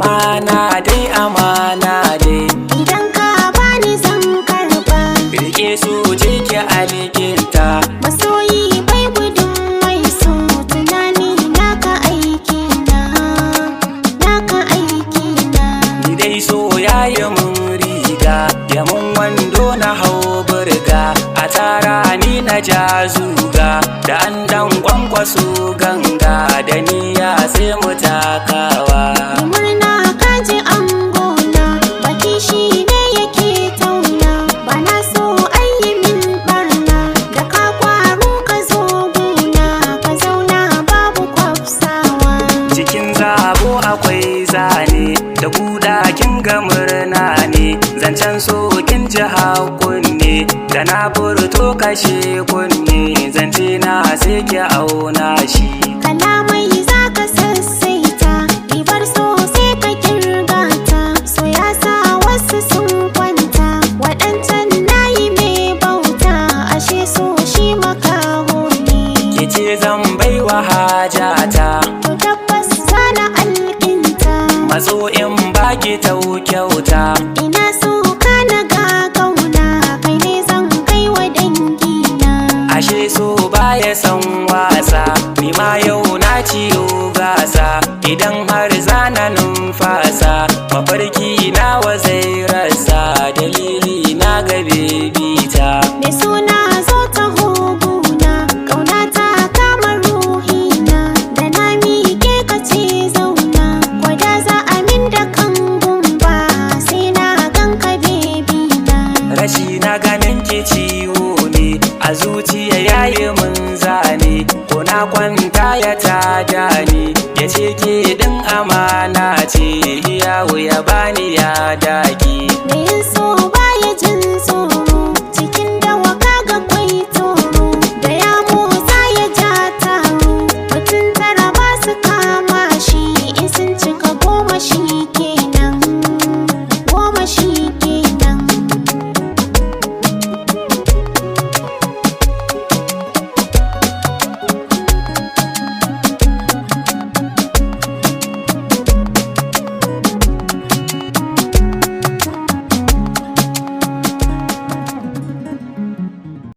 amana dai idan ka bani zan karba rike su jiki alikinta masoyi bai gudun mai so tunani naka aiki na ni dai so yayi mun riga ya mun wando na hau burga a tara ni na ja zuga da an dan kwankwaso ganga da niyya sai mu takawa murna kaji angona baki shi ne yake tauna bana so ayi min barna da ka kwaro ka zo gona ka zauna babu kwafsawa cikin zabo akwai zane da buɗa kin ga murna ne zancen so kin ji hakunne da na furto kashe kunne zance na sai ki auna shi kalamai zaka sassaita ribar so sai ka kirgata so ya sa wasu sun kwanta waɗancan nayi mai bauta ashe so shi makaho ne ki ce zan baiwa hajata to tabbas sana alƙinta matso in baki ta kyauta ina so ka na gagauna kai ne zan kai wa dangina ashe so baya san wasa ni ma yau na ciyo gasa idan har zana numfasa mafarki nawa zai rasa dalili na ga bebita mai suna zo ta huguna ƙauna ta kama ruhina da na miƙe ka ce zauna gwada za a min da kan gumba sai na ganka bebina rashi na ganin ki ciwo ne a zuciya yayi mun zane ko na kwanta ya tada ni ya ce ke din amana ce yawo ya bani ya daki